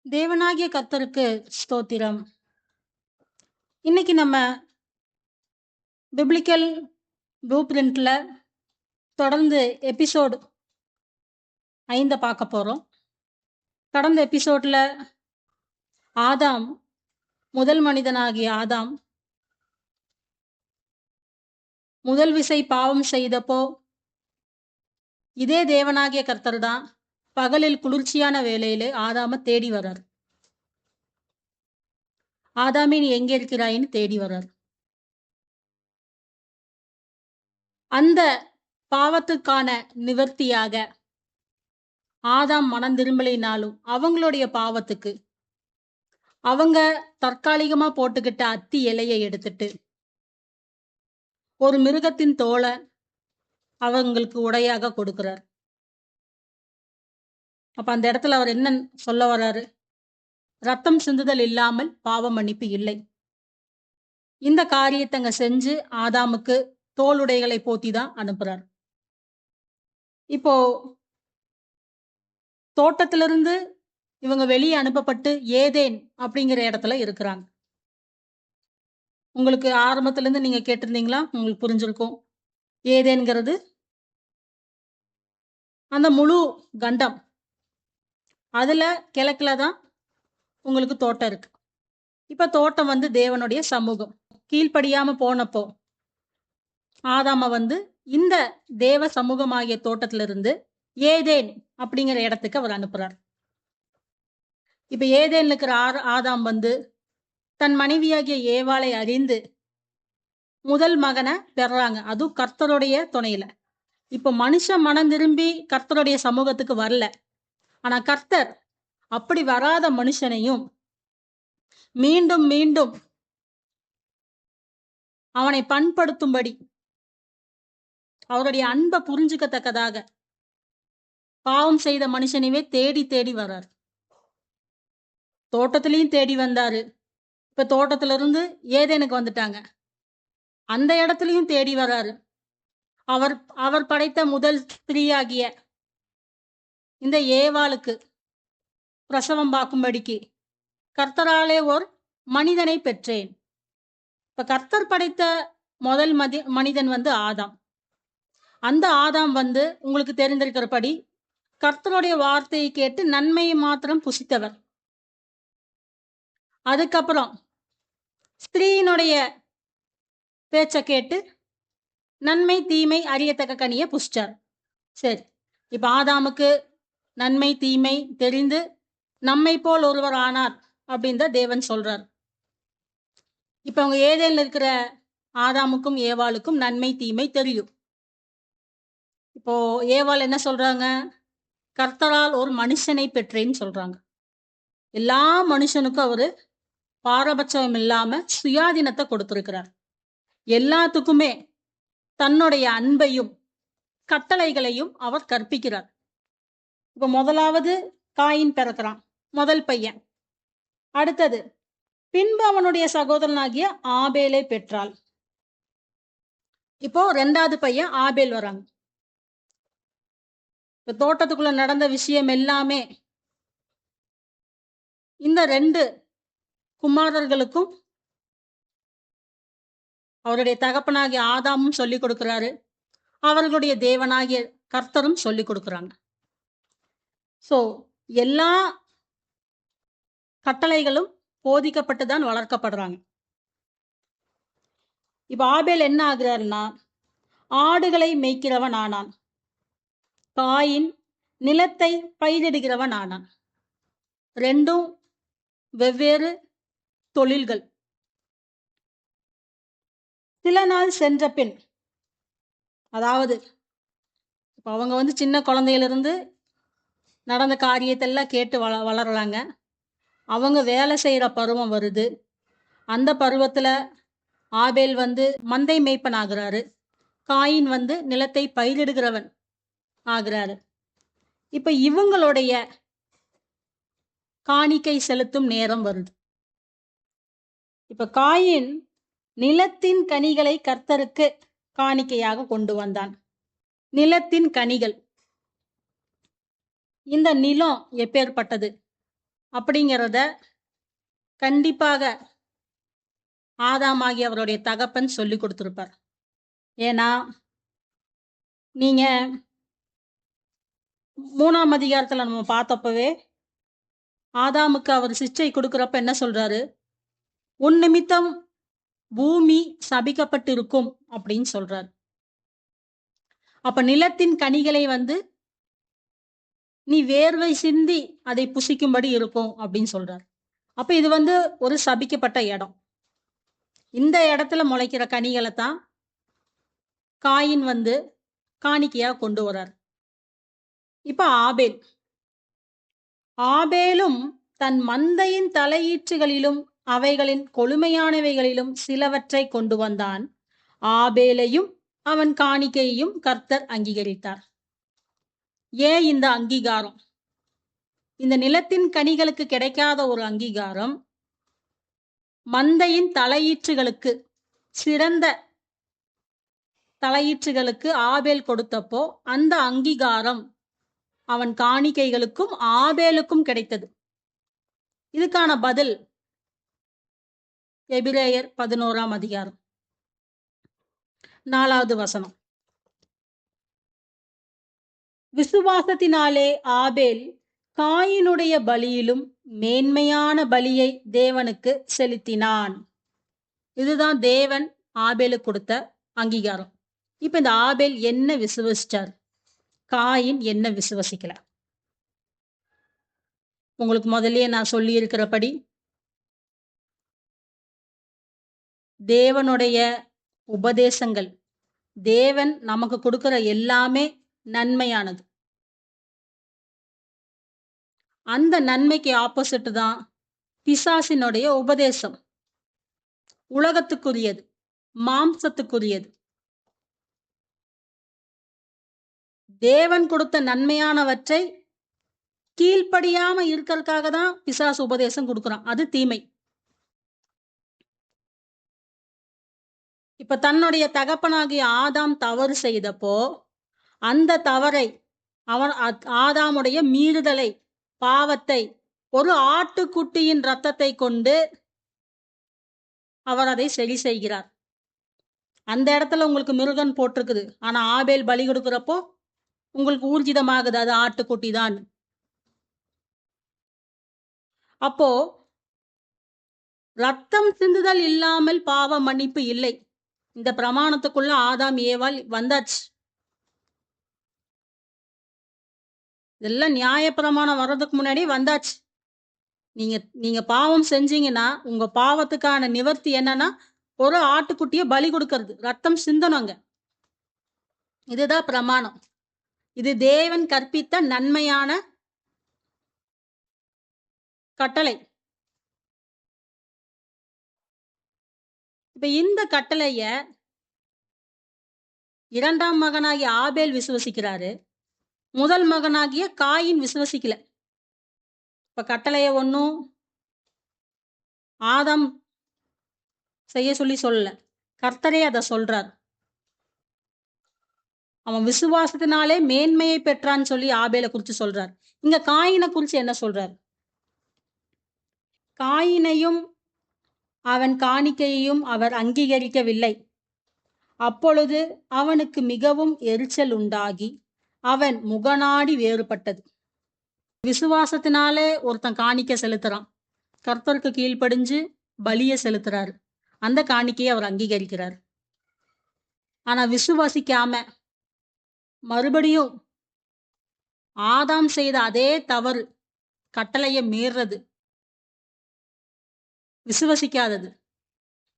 தேவனாகிய கர்த்தருக்கு ஸ்தோத்திரம். இன்னைக்கு நம்ம பிப்ளிக்கல் ப்ளூ பிரிண்ட்ல தொடர்ந்து எபிசோடு 5 பார்க்க போறோம். கடந்த எபிசோட்ல ஆதாம், முதல் மனிதனாகிய ஆதாம் முதல் விசை பாவம் செய்தப்போ இதே தேவனாகிய கர்த்தர் தான் பகலில் குளிர்ச்சியான வேளையிலே ஆதாம தேடி வர்றார். ஆதாமே நீ எங்கே இருக்கிறாயின்னு தேடி வர்றார். அந்த பாவத்துக்கான நிவர்த்தியாக ஆதாம் மனம் திரும்பலினாலும் அவங்களுடைய பாவத்துக்கு அவங்க தற்காலிகமா போட்டுக்கிட்ட அத்தி இலையை எடுத்துட்டு ஒரு மிருகத்தின் தோலை அவங்களுக்கு உடையாக கொடுக்கிறார். அப்ப அந்த இடத்துல அவர் என்ன சொல்ல வர்றாரு? ரத்தம் சிந்துதல் இல்லாமல் பாவ மன்னிப்பு இல்லை. இந்த காரியத்தை செஞ்சு ஆதாமுக்கு தோலுடைகளை போத்தி தான் அனுப்புறார். இப்போ தோட்டத்திலிருந்து இவங்க வெளியே அனுப்பப்பட்டு ஏதேன் அப்படிங்கிற இடத்துல இருக்கிறாங்க. உங்களுக்கு ஆரம்பத்துல இருந்து நீங்க கேட்டிருந்தீங்களா? உங்களுக்கு புரிஞ்சிருக்கும். ஏதேன்கிறது அந்த முழு கண்டம். அதுல கிழக்குல தான் உங்களுக்கு தோட்டம் இருக்கு. இப்ப தோட்டம் தேவனுடைய சமூகம். கீழ்ப்படியாம போனப்போ ஆதாம இந்த தேவ சமூகமாகிய தோட்டத்திலிருந்து ஏதேன் அப்படிங்கிற இடத்துக்கு அவர் அனுப்புறார். இப்ப ஏதேன்ல இருக்கிற ஆதாம் தன் மனைவியாகிய ஏவாளை அறிந்து முதல் மகனை பெறாங்க. அதுவும் கர்த்தருடைய துணையில. இப்ப மனுஷன் மனம் திரும்பி கர்த்தருடைய சமூகத்துக்கு வரல. ஆனா கர்த்தர் அப்படி வராத மனுஷனையும் மீண்டும் மீண்டும் அவனை பண்படுத்தும்படி அவருடைய அன்பை புரிஞ்சுக்கத்தக்கதாக பாவம் செய்த மனுஷனையே தேடி தேடி வர்றார். தோட்டத்திலையும் தேடி வந்தாரு. இப்ப தோட்டத்துல இருந்து ஏதேனுக்கு வந்துட்டாங்க. அந்த இடத்துலயும் தேடி வர்றாரு. அவர் படைத்த முதல் ஸ்திரீயாகிய இந்த ஏவாளுக்கு பிரசவம் பார்க்கும்படிக்கு கர்த்தராலே ஒரு மனிதனை பெற்றேன். இப்ப கர்த்தர் படைத்த முதல் மனிதன் ஆதாம். அந்த ஆதாம் உங்களுக்கு தெரிந்திருக்கிறபடி கர்த்தருடைய வார்த்தையை கேட்டு நன்மையை மாத்திரம் புசித்தவர். அதுக்கப்புறம் ஸ்திரீயினுடைய பேச்ச கேட்டு நன்மை தீமை அறியத்தக்க கனியை புசிச்சார். சரி, இப்ப ஆதாமுக்கு நன்மை தீமை தெரிந்து நம்மை போல் ஒருவர் ஆனார் அப்படின்னு தான் தேவன் சொல்றார். இப்ப அவங்க ஏதேன்ல இருக்கிற ஆதாமுக்கும் ஏவாளுக்கும் நன்மை தீமை தெரியும். இப்போ ஏவாள் என்ன சொல்றாங்க? கர்த்தரால் ஒரு மனுஷனை பெற்றேன்னு சொல்றாங்க. எல்லா மனுஷனுக்கும் அவரு பாரபட்சம் இல்லாம சுயாதீனத்தை கொடுத்திருக்கிறார். எல்லாத்துக்குமே தன்னுடைய அன்பையும் கட்டளைகளையும் அவர் கற்பிக்கிறார். இப்ப முதலாவது காயின் பிறக்கிறான், முதல் பையன். அடுத்தது பின்பு அவனுடைய சகோதரனாகிய ஆபேலை பெற்றாள். இப்போ 2வது பையன் ஆபேல் வராங்க. இப்ப தோட்டத்துக்குள்ள நடந்த விஷயம் எல்லாமே இந்த 2 குமாரர்களுக்கும் அவருடைய தகப்பனாகிய ஆதாமும் சொல்லிக் கொடுக்கிறாரு. அவர்களுடைய தேவனாகிய கர்த்தரும் சொல்லிக் கொடுக்கிறாங்க. சோ எல்லா கட்டளைகளும் போதிக்கப்பட்டுதான் வளர்க்கப்படுறாங்க. இப்ப ஆபேல் என்ன ஆகுறாருன்னா ஆடுகளை மேய்க்கிறவன் ஆனான். காயின் நிலத்தை பயிரிடுகிறவன் ஆனான். 2ம் வெவ்வேறு தொழில்கள். சில நாள் சென்ற பின், அதாவது இப்ப அவங்க சின்ன குழந்தையிலிருந்து நடந்த காரியத்தெல்லாம் கேட்டு வளர்றாங்க. அவங்க வேலை செய்யற பருவம் வருது. அந்த பருவத்துல ஆபேல் மந்தை மேய்ப்பன் ஆகுறாரு. காயின் நிலத்தை பயிரிடுகிறவன் ஆகுறாரு. இப்ப இவங்களுடைய காணிக்கை செலுத்தும் நேரம் வருது. இப்ப காயின் நிலத்தின் கனிகளை கர்த்தருக்கு காணிக்கையாக கொண்டு வந்தான். நிலத்தின் கனிகள். இந்த நிலம் எப்பேற்பட்டது? அப்படிங்கிறத கண்டிப்பாக ஆதாமாகி அவருடைய தகப்பன் சொல்லிக் கொடுத்திருப்பார். ஏன்னா, நீங்க 3ஆம் அதிகாரத்துல நம்ம பார்த்தப்பவே, ஆதாமுக்கு அவர் சிட்சை குடுக்குறப்ப என்ன சொல்றாரு? "உன் நிமித்தம் பூமி சபிக்கப்பட்டிருக்கும்" அப்படின்னு சொல்றாரு. அப்ப நிலத்தின் கனிகளை நீ வேர்வை சிந்தி அதை புசிக்கும்படி இருக்கும் அப்படின்னு சொல்றாரு. அப்ப இது ஒரு சபிக்கப்பட்ட இடம். இந்த இடத்துல முளைக்கிற கனிகளை தான் காயின் காணிக்கையா கொண்டு வரார். இப்ப ஆபேலும் தன் மந்தையின் தலையீற்றுகளிலும் அவைகளின் கொழுமையானவைகளிலும் சிலவற்றை கொண்டு வந்தான். ஆபேலையும் அவன் காணிக்கையையும் கர்த்தர் அங்கீகரித்தார். ஏன் இந்த அங்கீகாரம்? இந்த நிலத்தின் கனிகளுக்கு கிடைக்காத ஒரு அங்கீகாரம் மந்தையின் தலையீற்றுகளுக்கு, சிறந்த தலையீற்றுகளுக்கு ஆபேல் கொடுத்தப்போ அந்த அங்கீகாரம் அவன் காணிக்கைகளுக்கும் ஆபேலுக்கும் கிடைத்தது. இதுக்கான பதில் எபிரேயர் 11ஆம் அதிகாரம் 4வது வசனம். விசுவாசத்தினாலே ஆபேல் காயினுடைய பலியிலும் மேன்மையான பலியை தேவனுக்கு செலுத்தினான். இதுதான் தேவன் ஆபேலுக்கு கொடுத்த அங்கீகாரம். இப்ப இந்த ஆபேல் என்ன விசுவசிச்சார்? காயின் என்ன விசுவசிக்கல? உங்களுக்கு முதல்லயே நான் சொல்லி இருக்கிறபடி தேவனுடைய உபதேசங்கள், தேவன் நமக்கு கொடுக்கிற எல்லாமே நன்மையானது. அந்த நன்மைக்கு ஆப்போசிட் தான் பிசாசினுடைய உபதேசம். உலகத்துக்குரியது, மாம்சத்துக்குரியது. தேவன் கொடுத்த நன்மையானவற்றை கீழ்ப்படியாம இருக்கிறதுக்காக தான் பிசாசு உபதேசம் கொடுக்குறான். அது தீமை. இப்ப தன்னுடைய தகப்பனாகிய ஆதாம் தவறு செய்தப்போ அந்த தவறை ஆதாமுடைய மீறுதலை, பாவத்தை ஒரு ஆட்டுக்குட்டியின் இரத்தத்தை கொண்டு அவர் அதை சரி செய்கிறார். அந்த இடத்துல உங்களுக்கு மிருகன் போட்டிருக்குது. ஆனா ஆபேல் பலி கொடுக்கிறப்போ உங்களுக்கு ஊர்ஜிதமாகுது அது ஆட்டுக்குட்டி தான். அப்போ ரத்தம் சிந்துதல் இல்லாமல் பாவ மன்னிப்பு இல்லை. இந்த பிரமாணத்துக்குள்ள ஆதாம் ஏவாள் வந்தாச்சு. இதெல்லாம் நியாய பிரமாணம் வர்றதுக்கு முன்னாடி வந்தாச்சு. நீங்க பாவம் செஞ்சீங்கன்னா உங்க பாவத்துக்கான நிவர்த்தி என்னன்னா ஒரு ஆட்டுக்குட்டிய பலி கொடுக்கறது, ரத்தம் சிந்தனங்க. இதுதான் பிரமாணம். இது தேவன் கற்பித்த நன்மையான கட்டளை. இப்ப இந்த கட்டளைய 2ஆம் மகனாகிய ஆபேல் விசுவசிக்கிறாரு. முதல் மகனாகிய காயின் விசுவசிக்கல. இப்ப கட்டளைய ஒன்னும் ஆதாம் செய்ய சொல்லல, கர்த்தரே அதை சொல்றார். அவன் விசுவாசத்தினாலே மேன்மையை பெற்றான்னு சொல்லி ஆபேலை குறிச்சு சொல்றார். இங்க காயினை குறிச்சு என்ன சொல்றார்? காயினையும் அவன் காணிக்கையையும் அவர் அங்கீகரிக்கவில்லை. அப்பொழுது அவனுக்கு மிகவும் எரிச்சல் உண்டாகி அவன் முகநாடி வேறுபட்டது. விசுவாசத்தினாலே ஒருத்தன் காணிக்கை செலுத்துறான், கர்த்தருக்கு கீழ்ப்படிஞ்சு பலிய செலுத்துறாரு, அந்த காணிக்கையை அவர் அங்கீகரிக்கிறார். ஆனா விசுவாசிக்காம மறுபடியும் ஆதாம் செய்த அதே தவறு, கட்டளையை மீறது, விசுவசிக்காதது,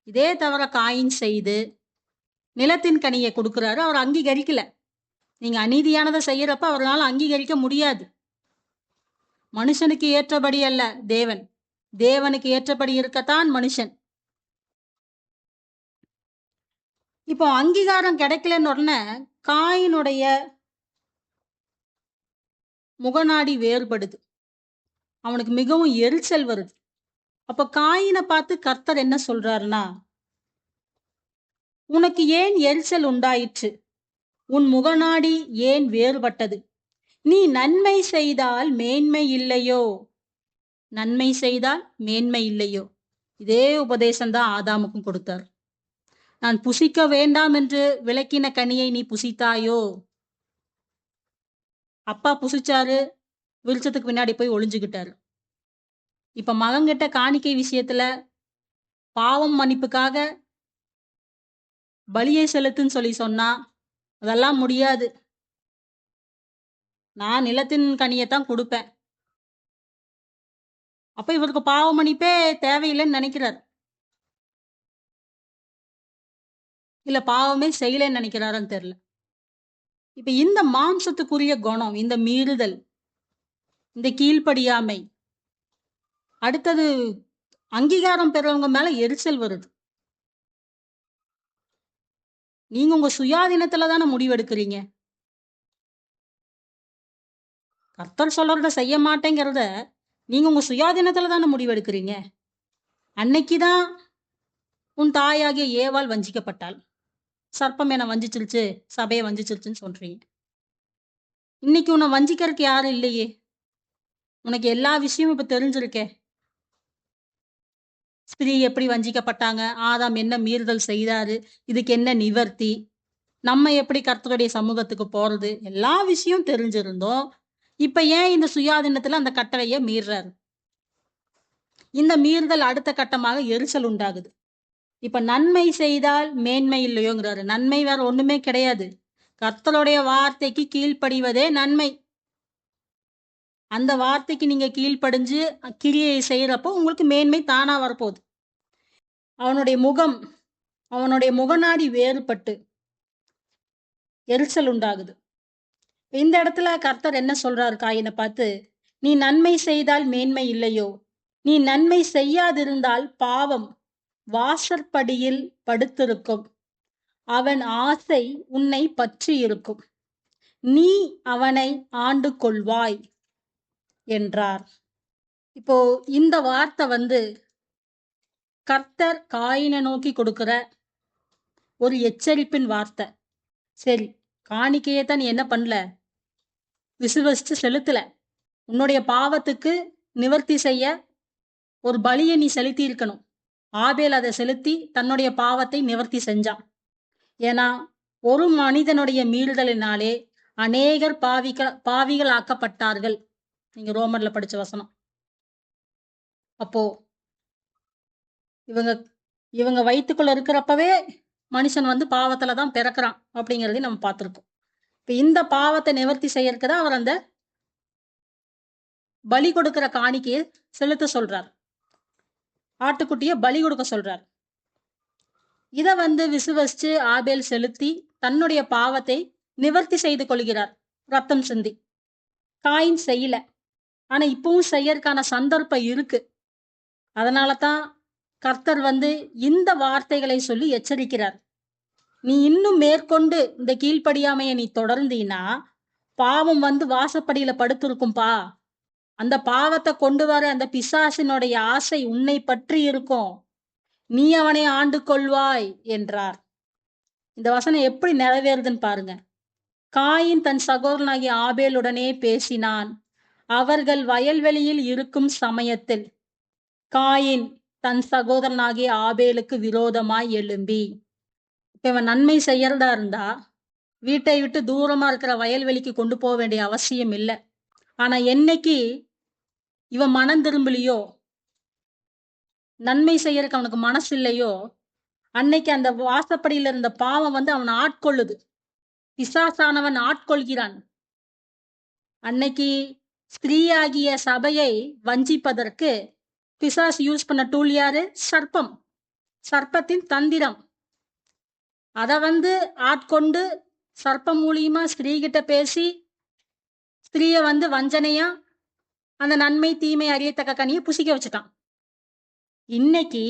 இதே தவிர காயின் செய்து நிலத்தின் கனியை கொடுக்கிறாரு. அவர் அங்கீகரிக்கல. நீங்க அநீதியானதை செய்யறப்ப அவரால் அங்கீகரிக்க முடியாது. மனுஷனுக்கு ஏற்றபடி அல்ல தேவன், தேவனுக்கு ஏற்றபடி இருக்கத்தான் மனுஷன். இப்போ அங்கீகாரம் கிடைக்கலன்னு உடனே காயினுடைய முகநாடி வேறுபடுது. அவனுக்கு மிகவும் எரிச்சல் வருது. அப்ப காயினை பார்த்து கர்த்தர் என்ன சொல்றாருன்னா, உனக்கு ஏன் எரிச்சல் உண்டாயிற்று? உன் முகநாடி ஏன் வேறுபட்டது? நீ நன்மை செய்தால் மேன்மை இல்லையோ? நன்மை செய்தால் மேன்மை இல்லையோ? இதே உபதேசம் தான் ஆதாமுக்கும் கொடுத்தார். நான் புசிக்க வேண்டாம் என்று விலக்கின கனியை நீ புசித்தாயோ? அப்பா புசிச்சாரு, வெளிச்சத்துக்கு பின்னாடி போய் ஒளிஞ்சுக்கிட்டாரு. இப்ப மகன்கிட்ட காணிக்கை விஷயத்துல பாவம் மன்னிப்புக்காக பலியை செலுத்துன்னு சொல்லி சொன்னா, அதெல்லாம் முடியாது. நான் நிலத்தின் கனியத்தான் குடுப்பேன். அப்ப இவருக்கு பாவ மன்னிப்பே தேவையில்லைன்னு நெனைக்கிறார். இல்ல பாவமே செய்யலைன்னு நெனைக்கிறாரான்னு தெரியல. இப்ப இந்த மாம்சத்துக்குரிய குணம், இந்த மீறுதல், இந்த கீழ்ப்படியாமை, அடுத்தது அங்கீகாரம் பெறவங்க மேல எரிச்சல் வருது. நீங்க உங்க சுயாதீனத்துல தானே முடிவெடுக்கிறீங்க. கர்த்தர் சொல்றத செய்ய மாட்டேங்கிறத நீங்க உங்க சுயாதீனத்துல தானே முடிவெடுக்கிறீங்க. அன்னைக்குதான் உன் தாயாகிய ஏவாள் வஞ்சிக்கப்பட்டாள். சர்ப்பம் என்ன வஞ்சிச்சிருச்சு, சபையை வஞ்சிச்சிருச்சுன்னு சொல்றீங்க. இன்னைக்கு உன்னை வஞ்சிக்கிறதுக்கு யாரும் இல்லையே. உனக்கு எல்லா விஷயமும் இப்ப தெரிஞ்சிருக்கே. ஸ்திரீ எப்படி வஞ்சிக்கப்பட்டாங்க, ஆதாம் என்ன மீறுதல் செய்தாரு, இதுக்கு என்ன நிவர்த்தி, நம்ம எப்படி கர்த்தருடைய சமூகத்துக்கு போறது, எல்லா விஷயம் தெரிஞ்சிருந்தோம். இப்ப ஏன் இந்த சுயாதீனத்துல அந்த கட்டளைய மீறுறாரு? இந்த மீறுதல் அடுத்த கட்டமாக எரிச்சல் உண்டாகுது. இப்ப நன்மை செய்தால் மேன்மை இல்லையோங்கிறாரு. நன்மை வேற ஒண்ணுமே கிடையாது. கர்த்தருடைய வார்த்தைக்கு கீழ்ப்படிவதே நன்மை. அந்த வார்த்தைக்கு நீங்க கீழ்ப்படிஞ்சு கிரியை செய்யறப்போ உங்களுக்கு மேன்மை தானா வரப்போகுது. அவனுடைய முகநாடி வேறுபட்டு எரிச்சல் உண்டாகுது. இந்த இடத்துல கர்த்தர் என்ன சொல்றாரு காயினை பார்த்து, நீ நன்மை செய்தால் மேன்மை இல்லையோ? நீ நன்மை செய்யாதிருந்தால் பாவம் வாசற்படியில் படுத்திருக்கும். அவன் ஆசை உன்னை பற்றி இருக்கும். நீ அவனை ஆண்டு கொள்வாய் என்றார். இப்போ இந்த வார்த்தை கர்த்தர் காயினை நோக்கி கொடுக்கிற ஒரு எச்சரிப்பின் வார்த்தை. சரி, காணிக்கையை தான் நீ என்ன பண்ணல, விசுவசிச்சு செலுத்தல. உன்னுடைய பாவத்துக்கு நிவர்த்தி செய்ய ஒரு பலியை நீ செலுத்தி இருக்கணும். ஆபேல் அதை செலுத்தி தன்னுடைய பாவத்தை நிவர்த்தி செஞ்சான். ஏன்னா ஒரு மனிதனுடைய மீறுதலினாலே அநேகர் பாவிகள் ஆக்கப்பட்டார்கள். நீங்க ரோமர்ல படிச்ச வசனம். அப்போ இவங்க இவங்க வயிற்றுக்குள்ள இருக்கிறப்பவே மனுஷன் பாவத்துலதான் பிறக்கிறான் அப்படிங்கிறதையும் நம்ம பார்த்திருக்கோம். இப்ப இந்த பாவத்தை நிவர்த்தி செய்யறதுக்கு தான் அவர் அந்த பலி கொடுக்கிற காணிக்கையை செலுத்த சொல்றார். ஆட்டுக்குட்டிய பலி கொடுக்க சொல்றார். இத விசுவசிச்சு ஆபேல் செலுத்தி தன்னுடைய பாவத்தை நிவர்த்தி செய்து கொள்கிறார், ரத்தம் சிந்தி. காயின் செய்யல. ஆனா இப்பவும் செய்யறதுக்கான சந்தர்ப்பம் இருக்கு. அதனாலதான் கர்த்தர் இந்த வார்த்தைகளை சொல்லி எச்சரிக்கிறார். நீ இன்னும் மேற்கொண்டு இந்த கீழ்ப்படியாமையை நீ தொடர்ந்தீன்னா பாவம் வாசப்படியில படுத்திருக்கும்பா. அந்த பாவத்தை கொண்டு வர அந்த பிசாசினுடைய ஆசை உன்னை பற்றி இருக்கும். நீ அவனை ஆண்டு கொள்வாய் என்றார். இந்த வசனம் எப்படி நிறைவேறுதுன்னு பாருங்க. காயின் தன் சகோதரனாகிய ஆபேலுடனே பேசினான். அவர்கள் வயல்வெளியில் இருக்கும் சமயத்தில் காயின் தன் சகோதரனாகிய ஆபேலுக்கு விரோதமாய் எழும்பி, இப்ப இவன் நன்மை செய்யறதா இருந்தா வீட்டை விட்டு தூரமா இருக்கிற வயல்வெளிக்கு கொண்டு போக வேண்டிய அவசியம் இல்லை. ஆனா என்னைக்கு இவன் மனம் திரும்பலையோ, நன்மை செய்யறதுக்கு அவனுக்கு மனசு இல்லையோ, அன்னைக்கு அந்த வாசப்படியில இருந்த பாவம் அவனை ஆட்கொள்ளுது. பிசாசானவன் ஆட்கொள்கிறான். அன்னைக்கு ஸ்திரீயாகிய சபையை வஞ்சிப்பதற்கு பிசாஸ் யூஸ் பண்ண டூல் யாரு? சர்ப்பம். சர்ப்பத்தின் தந்திரம். அத ஆட்கொண்டு சர்ப்பம் மூலியமா ஸ்திரீ கிட்ட பேசி ஸ்திரீய வஞ்சனையா அந்த நன்மை தீமை அறியத்தக்க கனியை புசிக்க வச்சுட்டான். இன்னைக்கு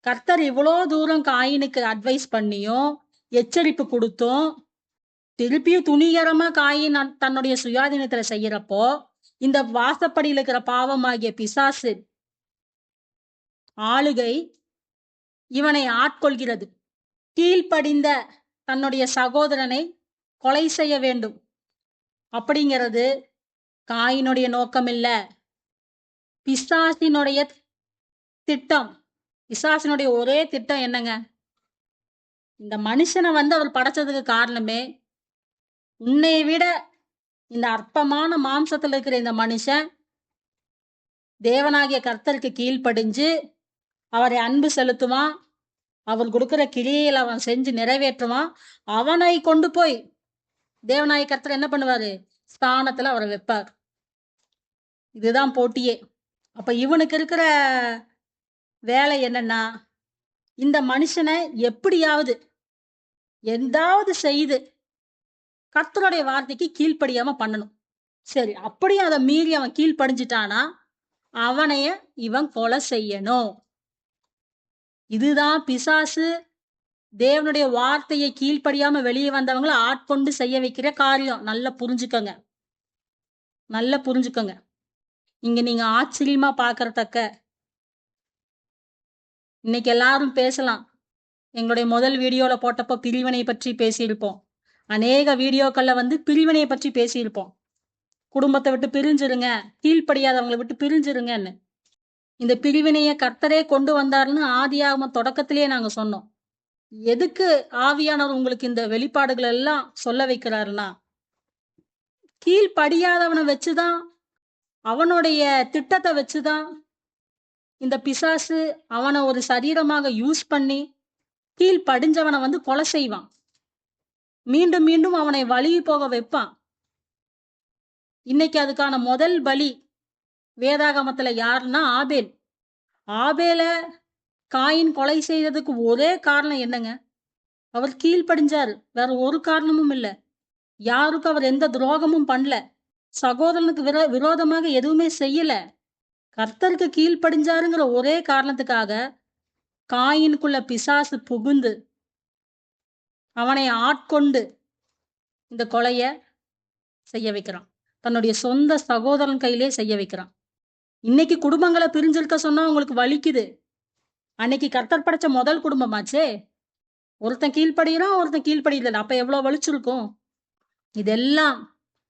கர்த்தர் இவ்வளோ தூரம் காயினுக்கு அட்வைஸ் பண்ணியும் எச்சரிப்பு கொடுத்தும் திருப்பியும் துணிகரமா காயின் தன்னுடைய சுயாதீனத்துல செய்யறப்போ இந்த வாசப்படியில் இருக்கிற பாவமாகிய பிசாசு ஆளுகை இவனை ஆட்கொள்கிறது. கீழ்ப்படிந்த தன்னுடைய சகோதரனை கொலை செய்ய வேண்டும் அப்படிங்கிறது காயினுடைய நோக்கம் இல்ல. பிசாசினுடைய திட்டம். பிசாசினுடைய ஒரே திட்டம் என்னங்க? இந்த மனுஷனை அவர் படைச்சதுக்கு காரணமே, உன்னை விட இந்த அற்பமான மாம்சத்துல இருக்கிற இந்த மனுஷன் தேவனாகிய கர்த்தருக்கு கீழ்ப்படிஞ்சு அவரை அன்பு செலுத்துவான். அவர் கொடுக்கிற கிரியைகளை அவன் செஞ்சு நிறைவேற்றுவான். அவனை கொண்டு போய் தேவனாகிய கர்த்தர் என்ன பண்ணுவாரு? ஸ்தானத்துல அவரை வைப்பார். இதுதான் போட்டியே. அப்ப இவனுக்கு இருக்கிற வேலை என்னன்னா, இந்த மனுஷனை எப்படியாவது எந்தாவது செய்து கர்த்தருடைய வார்த்தைக்கு கீழ்ப்படியாம பண்ணணும். சரி, அப்படியே அதை மீறி அவன் கீழ்ப்படிஞ்சிட்டானா அவனைய இவன் கொலை செய்யணும். இதுதான் பிசாசு தேவனுடைய வார்த்தையை கீழ்ப்படியாம வெளியே வந்தவங்களை ஆட்கொண்டு செய்ய வைக்கிற காரியம். நல்லா புரிஞ்சுக்கங்க, நல்லா புரிஞ்சுக்கங்க. இங்க நீங்க ஆச்சரியமா பாக்கறதக்க இன்னைக்கு எல்லாரும் பேசலாம். எங்களுடைய முதல் வீடியோல போட்டப்போ பிரிவினை பற்றி பேசியிருப்போம். அநேக வீடியோக்கள்ல பிரிவினை பற்றி பேசியிருப்போம். குடும்பத்தை விட்டு பிரிஞ்சிருங்க, கீழ்ப்படியாதவங்களை விட்டு பிரிஞ்சிருங்கன்னு. இந்த பிரிவினைய கர்த்தரே கொண்டு வந்தாருன்னு ஆதியாகமம் தொடக்கத்திலேயே நாங்க சொன்னோம். எதுக்கு ஆவியானவர் உங்களுக்கு இந்த வெளிப்பாடுகள் எல்லாம் சொல்ல வைக்கிறாருன்னா, கீழ்ப்படியாதவனை வச்சுதான், அவனுடைய திட்டத்தை வச்சுதான் இந்த பிசாசு அவனை ஒரு சரீரமாக யூஸ் பண்ணி கீழ்ப்படிஞ்சவனை கொலை செய்வான். மீண்டும் மீண்டும் அவனை வழி போக வைப்பான். இன்னைக்கு அதுக்கான முதல் பலி வேதாகமத்துல யாருன்னா ஆபேல். ஆபேல காயின் கொலை செய்ததுக்கு ஒரே காரணம் என்னங்க? அவர் கீழ்ப்படிஞ்சாரு. வேற ஒரு காரணமும் இல்ல. யாருக்கும் அவர் எந்த துரோகமும் பண்ணல. சகோதரனுக்கு விரோதமாக எதுவுமே செய்யல. கர்த்தருக்கு கீழ்ப்படிஞ்சாருங்கிற ஒரே காரணத்துக்காக காயினுக்குள்ள பிசாசு புகுந்து அவனை ஆட்கொண்டு இந்த கொலைய செய்ய வைக்கிறான். தன்னுடைய சொந்த சகோதரன் கையிலே செய்ய வைக்கிறான். இன்னைக்கு குடும்பங்களை பிரிஞ்சிருக்க சொன்னா உங்களுக்கு வலிக்குது. அன்னைக்கு கர்த்தர் படைச்ச முதல் குடும்பமாச்சே. ஒருத்தன் கீழ்ப்படுகிறான், ஒருத்தன் கீழ்ப்படியல. அப்ப எவ்வளவு வலிச்சிருக்கும். இதெல்லாம்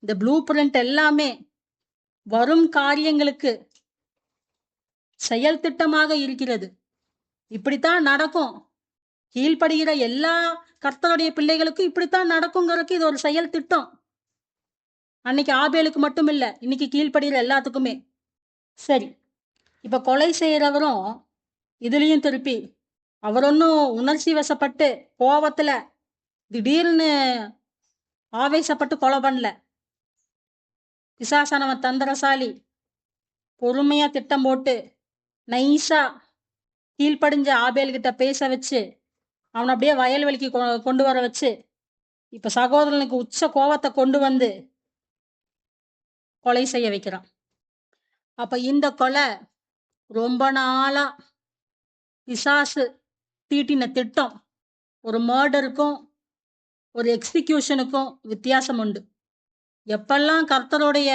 இந்த ப்ளூ பிரிண்ட் எல்லாமே வரும் காரியங்களுக்கு செயல் திட்டமாக இருக்கிறது. இப்படித்தான் நடக்கும். கீழ்ப்படுகிற எல்லா கர்த்தருடைய பிள்ளைகளுக்கும் இப்படித்தான் நடக்குங்கிறதுக்கு இது ஒரு செயல் திட்டம். அன்னைக்கு ஆபேலுக்கு மட்டும் இல்ல, இன்னைக்கு கீழ்ப்படுகிற எல்லாத்துக்குமே. சரி, இப்ப கொலை செய்யறவரும் இதுலயும் திருப்பி அவர் ஒன்னும் உணர்ச்சி வசப்பட்டு கோபத்துல திடீர்னு ஆவேசப்பட்டு கொலை பண்ணல. பிசாசானவன் தந்திரசாலி. பொறுமையா திட்டம் போட்டு நைஸா கீழ்ப்படிஞ்ச ஆபேல் கிட்ட பேச வச்சு அவனை அப்படியே வயல்வெளிக்கு கொண்டு வர வச்சு இப்ப சகோதரனுக்கு உச்ச கோபத்தை கொண்டு வந்து கொலை செய்ய வைக்கிறான். அப்ப இந்த கொலை ரொம்ப நாளா பிசாசு தீட்டின திட்டம். ஒரு மர்டருக்கும் ஒரு எக்ஸிகியூஷனுக்கும் வித்தியாசம் உண்டு. எப்பெல்லாம் கர்த்தருடைய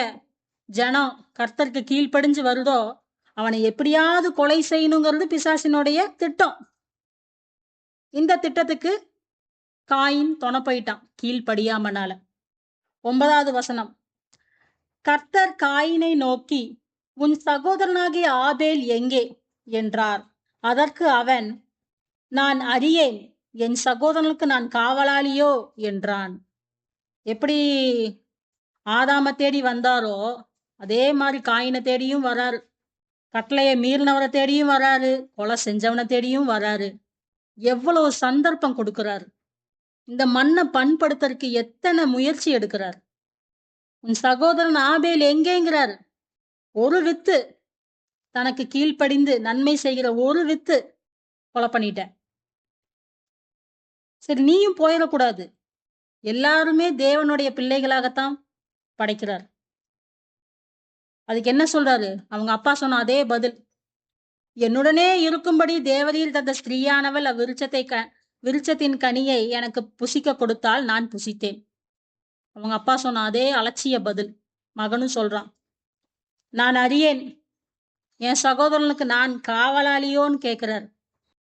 ஜனம் கர்த்தருக்கு கீழ்ப்படிஞ்சு வருதோ அவனை எப்படியாவது கொலை செய்யணுங்கிறது பிசாசினுடைய திட்டம். இந்த திட்டத்துக்கு காயின் துணை போயிட்டான் கீழ்ப்படியாமனால. 9வது வசனம். கர்த்தர் காயினை நோக்கி, உன் சகோதரனாகிய ஆபேல் எங்கே என்றார். அதற்கு அவன், நான் அறியேன், என் சகோதரனுக்கு நான் காவலாளியோ என்றான். எப்படி ஆதாம தேடி வந்தாரோ அதே மாதிரி காயினை தேடியும் வராரு. கட்டளையை மீறினவரை தேடியும் வராரு, கொலை செஞ்சவனை தேடியும் வராரு. எவ்வளவு சந்தர்ப்பம் கொடுக்கிறாரு. இந்த மண்ணை பண்படுத்துறதுக்கு எத்தனை முயற்சி எடுக்கிறார். உன் சகோதரன் ஆபேல் எங்கேங்கிறார். ஒரு வித்து தனக்கு கீழ்ப்படிந்து நன்மை செய்கிற ஒரு வித்து கொலை பண்ணிட்ட. சரி, நீயும் போயிடக்கூடாது. எல்லாருமே தேவனுடைய பிள்ளைகளாகத்தான் படைக்கிறார். அதுக்கு என்ன சொல்றாரு? அவங்க அப்பா சொன்ன அதே பதில். என்னுடனே இருக்கும்படி தேவரீர் தந்த ஸ்திரீயானவள் விருட்சத்தின் கனியை எனக்கு புசிக்க கொடுத்தால் நான் புசித்தேன். அவங்க அப்பா சொன்ன அதே அலட்சிய பதில் மகனும் சொல்றான். நான் அறியேன், என் சகோதரனுக்கு நான் காவலாளியோன்னு கேட்கிறார்.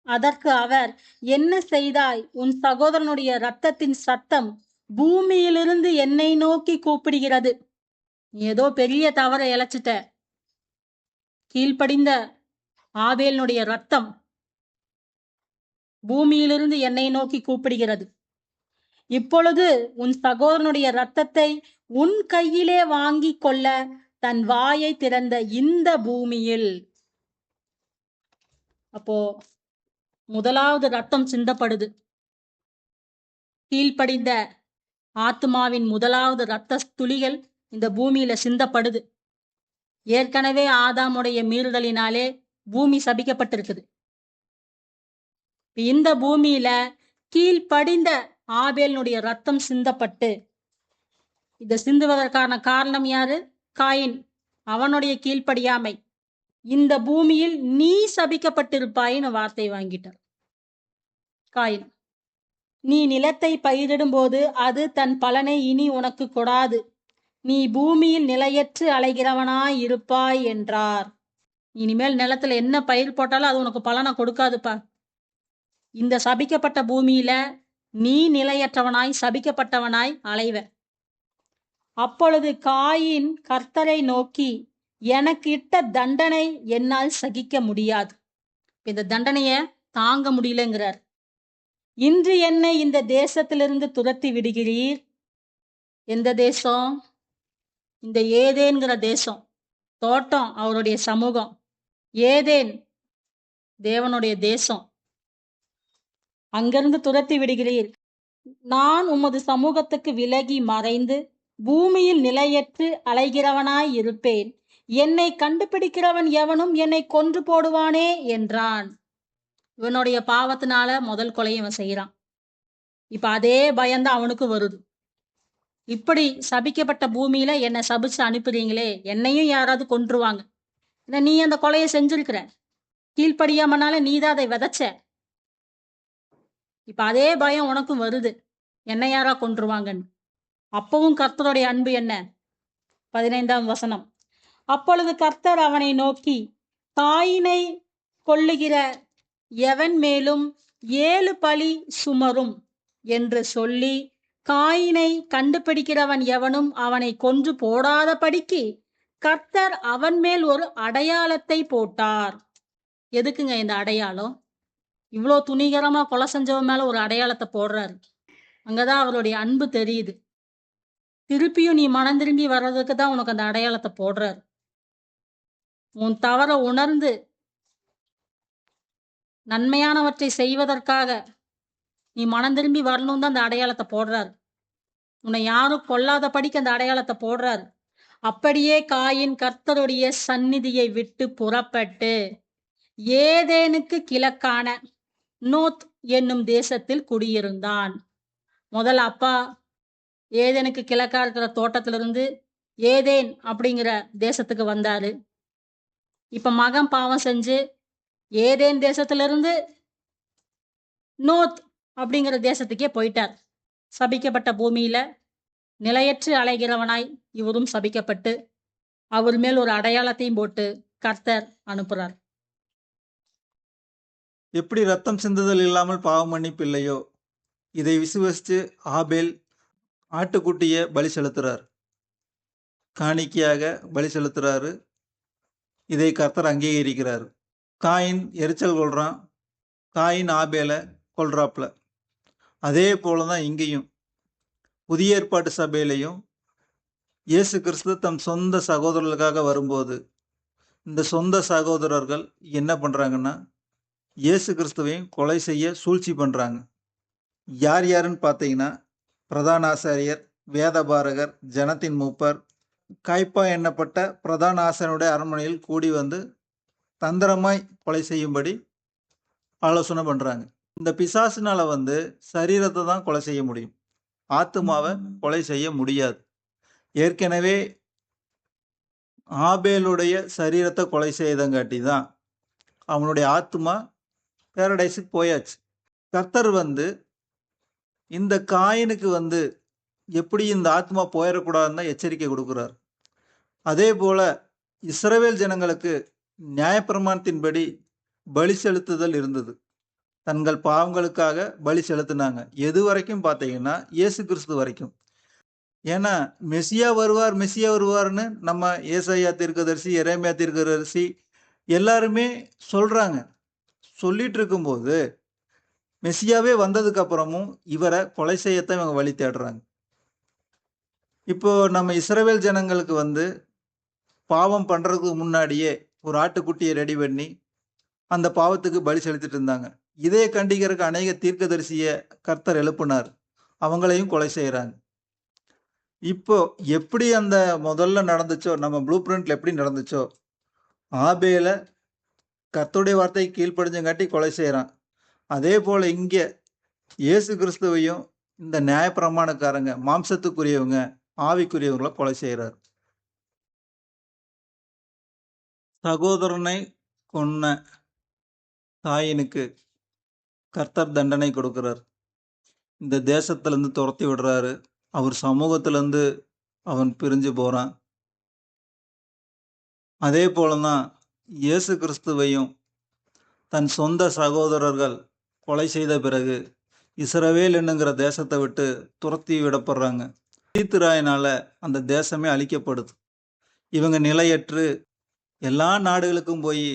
அதற்கு அவர், என்ன செய்தாய்? உன் சகோதரனுடைய இரத்தத்தின் சத்தம் பூமியிலிருந்து என்னை நோக்கி கூப்பிடுகிறது. நீ ஏதோ பெரிய தவறை இழைச்சிட்ட. கீழ்ப்படிந்த ஆபேலினுடைய ரத்தம் பூமியிலிருந்து என்னை நோக்கி கூப்பிடுகிறது. இப்பொழுது உன் சகோதரனுடைய ரத்தத்தை உன் கையிலே வாங்கி கொள்ள தன் வாயை திறந்த இந்த பூமியில். அப்போ முதலாவது ரத்தம் சிந்தப்படுது. கீழ்ப்படிந்த ஆத்மாவின் முதலாவது இரத்த துளிகள் இந்த பூமியில சிந்தப்படுது. ஏற்கனவே ஆதாமுடைய மீறுதலினாலே பூமி சபிக்கப்பட்டிருக்குது. இந்த பூமியில கீழ்ப்படிந்த ஆபேலினுடைய ரத்தம் சிந்தப்பட்டு, இதை சிந்துவதற்கான காரணம் யாரு? காயின். அவனுடைய கீழ்ப்படியாமை. இந்த பூமியில் நீ சபிக்கப்பட்டிருப்பாயின்னு வார்த்தை வாங்கிட்டார் காயின். நீ நிலத்தை பயிரிடும் போது அது தன் பலனை இனி உனக்கு கொடாது. நீ பூமியில் நிலையற்று அலைகிறவனாய் இருப்பாய் என்றார். இனிமேல் நிலத்துல என்ன பயிர் போட்டாலும் அது உனக்கு பலனை கொடுக்காதுப்பா. இந்த சபிக்கப்பட்ட பூமியில நீ நிலையற்றவனாய் சபிக்கப்பட்டவனாய் அலைவ. அப்பொழுது காயின் கர்த்தரை நோக்கி, எனக்கு இட்ட தண்டனை என்னால் சகிக்க முடியாது. இந்த தண்டனைய தாங்க முடியலங்கிறார். இன்று என்னை இந்த தேசத்திலிருந்து துரத்தி விடுகிறீர். எந்த தேசம்? இந்த ஏதேன்கிற தேசம். தோட்டம் அவருடைய சமூகம். ஏதேன் தேவனுடைய தேசம். அங்கிருந்து துரத்தி விடுகிறீர். நான் உமது சமூகத்துக்கு விலகி மறைந்து பூமியில் நிலையற்று அலைகிறவனாய் இருப்பேன். என்னை கண்டுபிடிக்கிறவன் எவனும் என்னை கொன்று போடுவானே என்றான். இவனுடைய பாவத்தினால முதல் கொலையை இவன் செய்யறான். இப்ப அதே பயம்தான் அவனுக்கு வருது. இப்படி சபிக்கப்பட்ட பூமியில என்னை சபிச்சு அனுப்புறீங்களே, என்னையும் யாராவது கொன்றுவாங்க. நீ அந்த கொலையை செஞ்சிருக்கிற, கீழ்ப்படியாமனால நீதான் அதை விதைச்ச. இப்ப அதே பயம் உனக்கும் வருது, என்னை யாரா கொன்றுவாங்கன்னு. அப்பவும் கர்த்தருடைய அன்பு என்ன? 15ஆம் வசனம். அப்பொழுது கர்த்தர் அவனை நோக்கி, காயினை கொல்லுகிற எவன் மேலும் 7 பழி சுமரும் என்று சொல்லி, காயினை கண்டுபிடிக்கிறவன் எவனும் அவனை கொன்று போடாதபடிக்கு கர்த்தர் அவன் மேல் ஒரு அடையாளத்தை போட்டார். எதுக்குங்க இந்த அடையாளம்? இவ்வளோ துணிகரமா கொலை செஞ்சவன் மேல ஒரு அடையாளத்தை போடுறாரு. அங்கதான் அவருடைய அன்பு தெரியுது. திருப்பியும் நீ மனம் திரும்பி வர்றதுக்கு தான் உனக்கு அந்த அடையாளத்தை போடுறாரு. உன் தவற உணர்ந்து நன்மையானவற்றை செய்வதற்காக நீ மனம் திரும்பி வரணும் தான் அந்த அடையாளத்தை போடுறாரு. உன்னை யாரும் கொல்லாதபடிக்கு அந்த அடையாளத்தை போடுறாரு. அப்படியே காயின் கர்த்தருடைய சந்நிதியை விட்டு புறப்பட்டு ஏதேனுக்கு கிழக்கான நோத் என்னும் தேசத்தில் குடியிருந்தான். முதல்ல அப்பா ஏதேனுக்கு கிழக்கா இருக்கிற தோட்டத்திலிருந்து ஏதேன் அப்படிங்கிற தேசத்துக்கு வந்தாரு. இப்ப மகன் பாவம் செஞ்சு ஏதேன் தேசத்திலிருந்து நோத் அப்படிங்கிற தேசத்துக்கே போயிட்டார். சபிக்கப்பட்ட பூமியில நிலையற்று அலைகிறவனாய் இவரும் சபிக்கப்பட்டு அவர் மேல் ஒரு அடையாளத்தையும் போட்டு கர்த்தர் அனுப்புறார். எப்படி ரத்தம் சிந்துதல் இல்லாமல் பாவ மன்னிப்பு இல்லையோ, இதை விசுவசித்து ஆபேல் ஆட்டுக்குட்டிய பலி செலுத்துறார். காணிக்கையாக பலி செலுத்துறாரு. இதை கர்த்தர் அங்கீகரிக்கிறார். காயின் எரிச்சல் கொள்றான். காயின் ஆபேலை கொல்றாப்ல. அதே போலதான் இங்கேயும் புதிய ஏற்பாட்டு சபையிலையும் இயேசு கிறிஸ்து தம் சொந்த சகோதரர்களுக்காக வரும்போது இந்த சொந்த சகோதரர்கள் என்ன பண்றாங்கன்னா, இயேசு கிறிஸ்துவையும் கொலை செய்ய சூழ்ச்சி பண்றாங்க. யார் யாருன்னு பார்த்தீங்கன்னா, பிரதான ஆசாரியர், வேதபாரகர், ஜனத்தின் மூப்பர், காய்ப்பா எண்ணப்பட்ட பிரதான ஆசாரியனுடைய அரண்மனையில் கூடி வந்து தந்திரமாய் கொலை செய்யும்படி ஆலோசனை பண்றாங்க. இந்த பிசாசுனால வந்து சரீரத்தை தான் கொலை செய்ய முடியும், ஆத்துமாவை கொலை செய்ய முடியாது. ஏற்கனவே ஆபேலுடைய சரீரத்தை கொலை செய்தங்காட்டி தான் அவனுடைய ஆத்மா பேரடைஸுக்கு போயாச்சு. கர்த்தர் வந்து இந்த காயினுக்கு வந்து எப்படி இந்த ஆத்மா போயிடக்கூடாதுன்னு தான் எச்சரிக்கை கொடுக்குறார். அதே போல இஸ்ரவேல் ஜனங்களுக்கு நியாயப்பிரமாணத்தின்படி பலி செலுத்துதல் இருந்தது. தங்கள் பாவங்களுக்காக பலி செலுத்தினாங்க. எது வரைக்கும் பார்த்தீங்கன்னா, இயேசு கிறிஸ்து வரைக்கும். ஏன்னா மெசியா வருவார்னு நம்ம ஏசாயா தீர்க்கதரிசி, எரேமியா தீர்க்கதரிசி, எல்லாருமே சொல்றாங்க. சொல்லிட்டு இருக்கும்போது மெசியாவே வந்ததுக்கு அப்புறமும் இவரை கொலை செய்யத்தான் இவங்க வழி தேடுறாங்க. இப்போ நம்ம இஸ்ரவேல் ஜனங்களுக்கு வந்து பாவம் பண்றதுக்கு முன்னாடியே ஒரு ஆட்டுக்குட்டியை ரெடி பண்ணி அந்த பாவத்துக்கு பலி செலுத்திட்டு இருந்தாங்க. இதைய கண்டிக்கிறதுக்கு அநேக தீர்க்கதரிசிய கர்த்தர் எழுப்புனார். அவங்களையும் கொலை செய்றாங்க. இப்போ எப்படி அந்த முதல்ல நடந்துச்சோ, நம்ம ப்ளூ பிரிண்ட்ல எப்படி நடந்துச்சோ, ஆபேல கர்த்தருடைய வார்த்தைக்கு கீழ்ப்படிஞ்சங்காட்டி கொலை செய்றான். அதே போல இங்க இயேசு கிறிஸ்துவையும் இந்த நியாயப்பிரமாணக்காரங்க, மாம்சத்துக்குரியவங்க, ஆவிக்குரியவங்கள கொலை செய்றார். சகோதரனை கொன்ன காயீனுக்கு கர்த்தர் தண்டனை கொடுக்கிறார். இந்த தேசத்திலிருந்து துரத்தி விடுறாரு. அவர் சமூகத்திலிருந்து அவன் பிரிஞ்சு போறான். அதே போலதான் இயேசு கிறிஸ்துவையும் தன் சொந்த சகோதரர்கள் கொலை செய்த பிறகு இஸ்ரவேல் என்னுங்கிற தேசத்தை விட்டு துரத்தி விடப்படுறாங்க. தீத்துராயினால அந்த தேசமே அழிக்கப்படுது. இவங்க நிலையற்று எல்லா நாடுகளுக்கும் போய்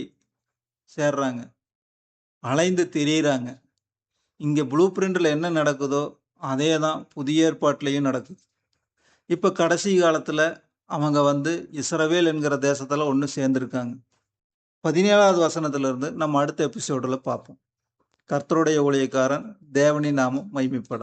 சேர்றாங்க, அலைந்து திரியிறாங்க. இங்க ப்ளூ பிரிண்ட்ல என்ன நடக்குதோ அதே தான் புதிய ஏற்பாட்டிலையும் நடக்குது. இப்ப கடைசி காலத்துல அவங்க வந்து இஸ்ரவேல் என்கிற தேசத்துல ஒன்று சேர்ந்திருக்காங்க. 17வது வசனத்துல இருந்து நம்ம அடுத்த எபிசோடுல பார்ப்போம். கர்த்தருடைய ஊழியக்காரன் தேவனின் நாமம் மகிமைப்பட.